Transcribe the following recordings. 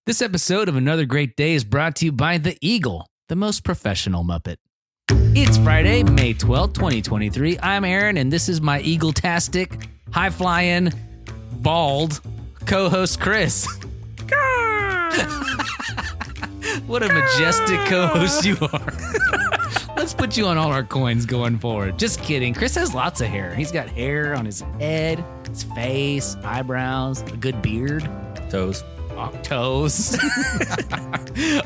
This episode of Another Great Day is brought to you by The Eagle, the most professional Muppet. It's Friday, May 12th, 2023. I'm Aaron, and this is my Eagle-tastic, high-flying, bald co-host Chris. What a majestic co-host you are. Let's put you on all our coins going forward. Just kidding. Chris has lots of hair. He's got hair on his head, his face, eyebrows, a good beard. Toes. Toes.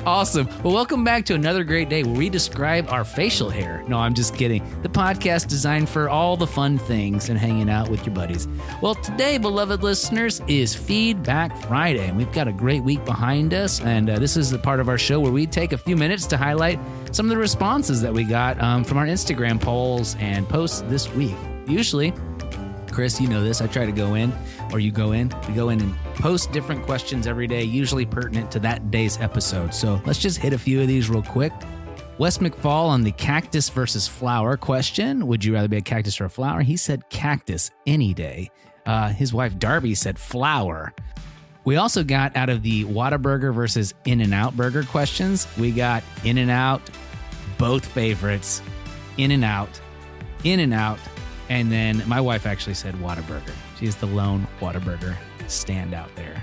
Awesome. Well, welcome back to Another Great Day where we describe our facial hair. No, I'm just kidding. The podcast designed for all the fun things and hanging out with your buddies. Well, today, beloved listeners, is Feedback Friday, and we've got a great week behind us, and this is the part of our show where we take a few minutes to highlight some of the responses that we got from our Instagram polls and posts this week. Usually, Chris, you know this, I try to go in, or you go in, we go in and post different questions every day, usually pertinent to that day's episode. So let's just hit a few of these real quick. Wes McFall on the cactus versus flower question. Would you rather be a cactus or a flower? He said cactus any day. His wife Darby said flower. We also got out of the Whataburger versus In-N-Out burger questions. We got In-N-Out, both favorites, In-N-Out, In-N-Out. And then my wife actually said Whataburger. She's the lone Whataburger standout there.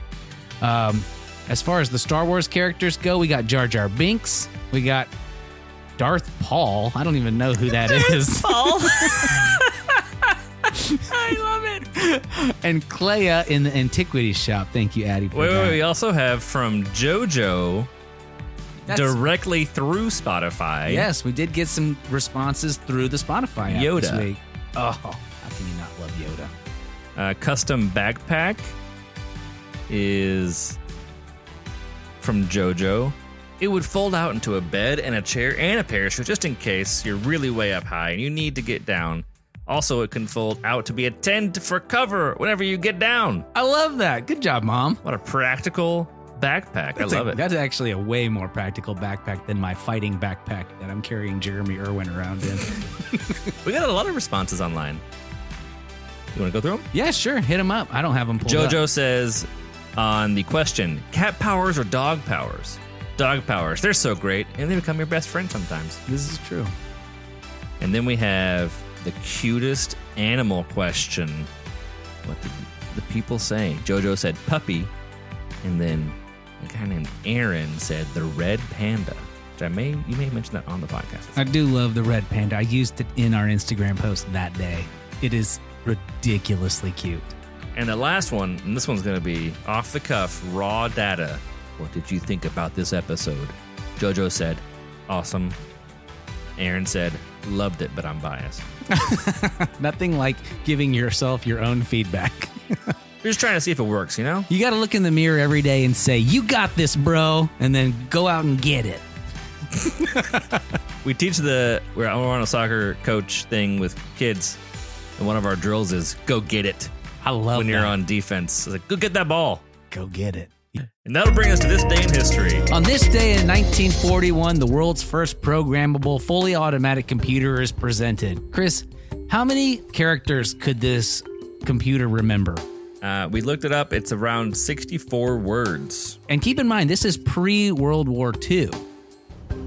As far as the Star Wars characters go, we got Jar Jar Binks. We got Darth Paul. I don't even know who that is. Paul. I love it. And Clea in the Antiquity Shop. Thank you, Addie, for that. Wait. We also have from JoJo directly through Spotify. Yes, we did get some responses through the Spotify app Yoda. this week. Oh, how can you not love Yoda? Custom backpack is from JoJo. It would fold out into a bed and a chair and a parachute just in case you're really way up high and you need to get down. Also, it can fold out to be a tent for cover whenever you get down. I love that. Good job, Mom. What a practical backpack. I love it. That's actually a way more practical backpack than my fighting backpack that I'm carrying Jeremy Irwin around in. We got a lot of responses online. You want to go through them? Yeah, sure. Hit them up. I don't have them pulled up. JoJo says on the question, cat powers or dog powers? Dog powers. They're so great, and they become your best friend sometimes. This is true. And then we have the cutest animal question. What did the people say? JoJo said puppy, and then a guy named Aaron said the red panda. Which you may mention that on the podcast. I do love the red panda. I used it in our Instagram post that day. It is ridiculously cute. And the last one, and this one's going to be off the cuff, raw data. What did you think about this episode? JoJo said, awesome. Aaron said, loved it, but I'm biased. Nothing like giving yourself your own feedback. We're just trying to see if it works, you know? You got to look in the mirror every day and say, you got this, bro, and then go out and get it. We teach we're on a soccer coach thing with kids, and one of our drills is go get it. I love when you're on defense. It's like, go get that ball. Go get it. And that'll bring us to this day in history. On this day in 1941, the world's first programmable, fully automatic computer is presented. Chris, how many characters could this computer remember? We looked it up. It's around 64 words. And keep in mind, this is pre-World War II.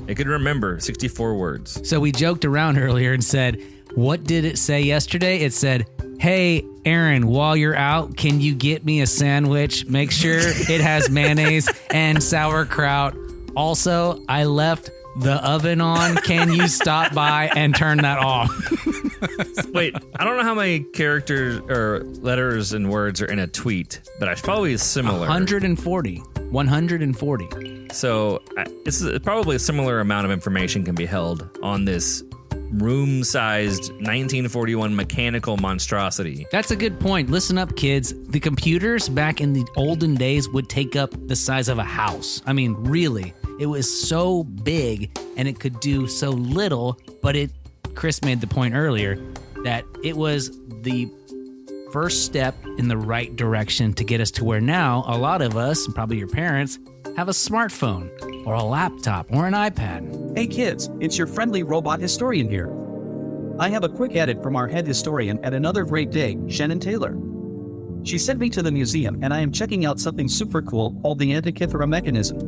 It could remember 64 words. So we joked around earlier and said, what did it say yesterday? It said, hey, Aaron, while you're out, can you get me a sandwich? Make sure it has mayonnaise and sauerkraut. Also, I left the oven on. Can you stop by and turn that off? Wait, I don't know how many characters or letters and words are in a tweet, but it's probably similar. 140. 140. So this is probably a similar amount of information can be held on this room-sized 1941 mechanical monstrosity. That's a good point. Listen up, kids. The computers back in the olden days would take up the size of a house. I mean, really. It was so big and it could do so little, but Chris made the point earlier that it was the first step in the right direction to get us to where now a lot of us, and probably your parents, have a smartphone or a laptop or an iPad. Hey kids, it's your friendly robot historian here. I have a quick edit from our head historian at Another Great Day, Shannon Taylor. She sent me to the museum and I am checking out something super cool called the Antikythera mechanism.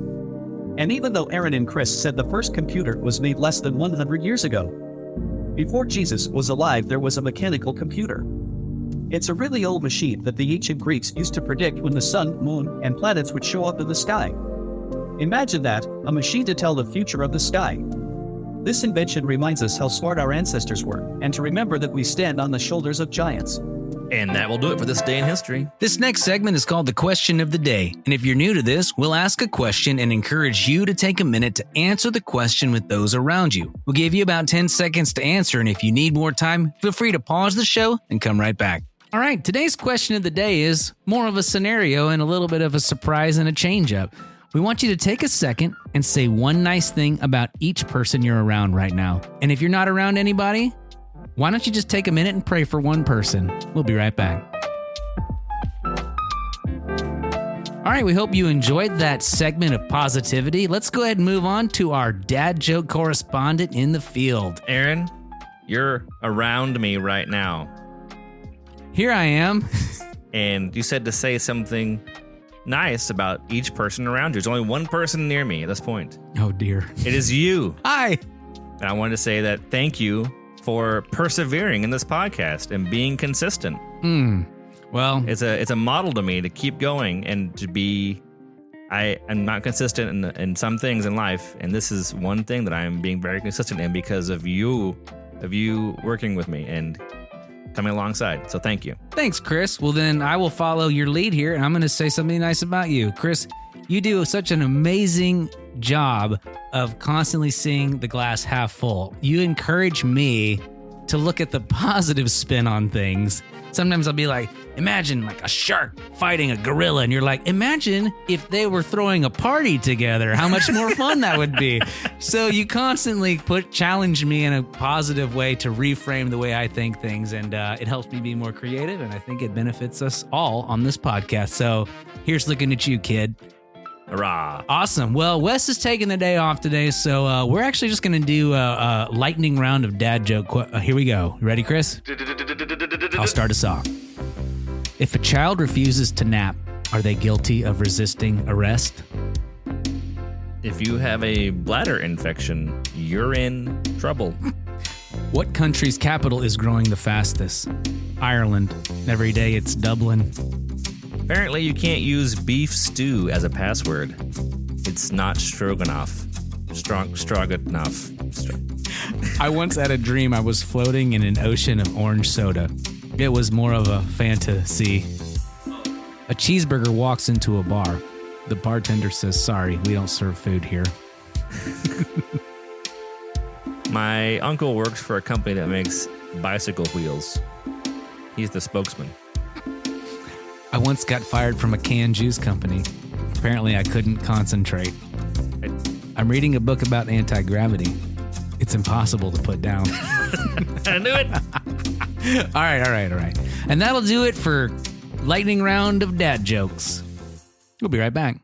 And even though Aaron and Chris said the first computer was made less than 100 years ago, before Jesus was alive, there was a mechanical computer. It's a really old machine that the ancient Greeks used to predict when the sun, moon, and planets would show up in the sky. Imagine that, a machine to tell the future of the sky. This invention reminds us how smart our ancestors were, and to remember that we stand on the shoulders of giants. And that will do it for this day in history. This next segment is called the Question of the Day. And if you're new to this, we'll ask a question and encourage you to take a minute to answer the question with those around you. We'll give you about 10 seconds to answer, and if you need more time, feel free to pause the show and come right back. All right, today's question of the day is more of a scenario and a little bit of a surprise and a change-up. We want you to take a second and say one nice thing about each person you're around right now. And if you're not around anybody, why don't you just take a minute and pray for one person? We'll be right back. All right, we hope you enjoyed that segment of positivity. Let's go ahead and move on to our dad joke correspondent in the field. Aaron, you're around me right now. Here I am. And you said to say something nice about each person around you. There's only one person near me at this point. Oh, dear. It is you. Hi. And I wanted to say that thank you for persevering in this podcast and being consistent. Well, It's a model to me to keep going and to be. I am not consistent in some things in life, and this is one thing that I am being very consistent in because of you working with me and coming alongside. So thank you. thanks, Chris. Well, then I will follow your lead here, and I'm going to say something nice about you. Chris, you do such an amazing job of constantly seeing the glass half full. You encourage me to look at the positive spin on things. Sometimes I'll be like, imagine like a shark fighting a gorilla. And you're like, imagine if they were throwing a party together, how much more fun that would be. So you constantly challenge me in a positive way to reframe the way I think things. And it helps me be more creative. And I think it benefits us all on this podcast. So here's looking at you, kid. Hurrah. Awesome. Well, Wes is taking the day off today, so we're actually just going to do a lightning round of dad joke. Here we go. You ready, Chris? I'll start us off. If a child refuses to nap, are they guilty of resisting arrest? If you have a bladder infection, you're in trouble. What country's capital is growing the fastest? Ireland. Every day it's Dublin. Apparently, you can't use beef stew as a password. It's not stroganoff. Stroganoff. I once had a dream I was floating in an ocean of orange soda. It was more of a fantasy. A cheeseburger walks into a bar. The bartender says, "Sorry, we don't serve food here." My uncle works for a company that makes bicycle wheels. He's the spokesman. I once got fired from a canned juice company. Apparently, I couldn't concentrate. I'm reading a book about anti-gravity. It's impossible to put down. I knew it. All right. And that'll do it for lightning round of dad jokes. We'll be right back.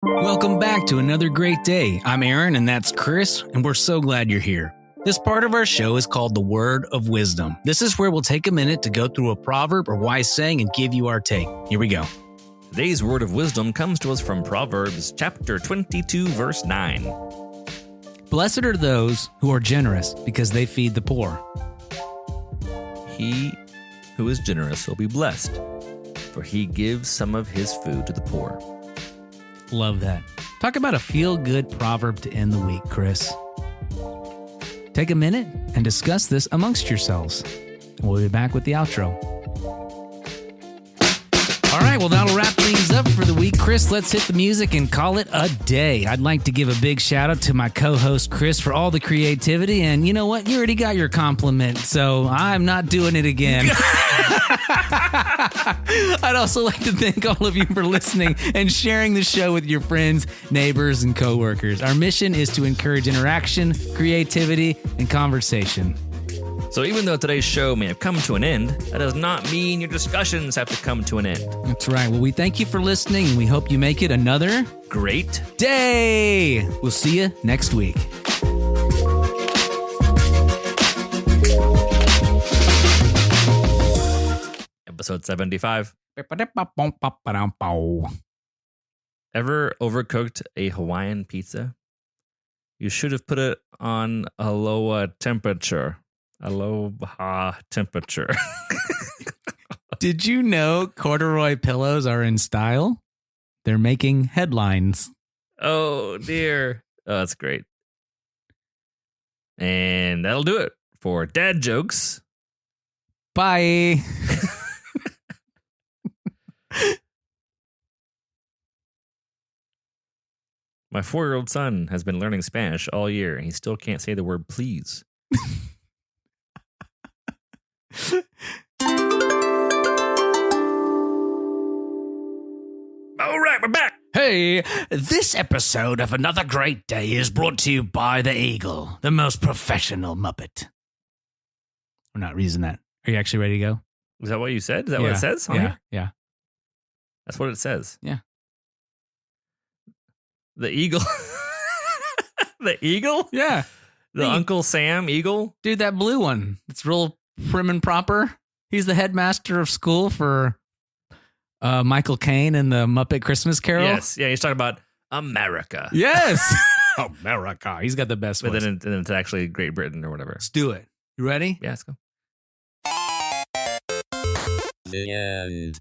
Welcome back to another great day. I'm Aaron, and that's Chris, and we're so glad you're here. This part of our show is called the Word of Wisdom. This is where we'll take a minute to go through a proverb or wise saying and give you our take. Here we go. Today's word of wisdom comes to us from Proverbs chapter 22, verse 9. Blessed are those who are generous because they feed the poor. He who is generous will be blessed, for he gives some of his food to the poor. Love that. Talk about a feel-good proverb to end the week, Chris. Take a minute and discuss this amongst yourselves. We'll be back with the outro. All right, well, that'll wrap things up for the week. Chris, let's hit the music and call it a day. I'd like to give a big shout out to my co-host, Chris, for all the creativity. And you know what? You already got your compliment, so I'm not doing it again. I'd also like to thank all of you for listening and sharing the show with your friends, neighbors, and coworkers. Our mission is to encourage interaction, creativity, and conversation. So even though today's show may have come to an end, that does not mean your discussions have to come to an end. That's right. Well, we thank you for listening, and we hope you make it another Great day. We'll see you next week. episode 75. Ever overcooked a Hawaiian pizza? You should have put it on a lower temperature. Aloha temperature. Did you know corduroy pillows are in style? They're making headlines. Oh, dear. Oh, that's great. And that'll do it for dad jokes. Bye. My 4-year-old son has been learning Spanish all year, and he still can't say the word please. All right, we're back. Hey, this episode of Another Great Day is brought to you by the Eagle, the most professional Muppet. We're not using that. Are you actually ready to go? Is that what you said? Is that what it says? on Yeah, here? yeah. That's what it says. Yeah. The Eagle. The Eagle? Yeah. The Uncle Sam Eagle? Dude, that blue one. It's real prim and proper. He's the headmaster of school for Michael Caine and the Muppet Christmas Carol. Yes. Yeah, he's talking about America. Yes. America. He's got the best But voice. then it's actually Great Britain or whatever. Let's do it. You ready? Yeah, let's go. The end.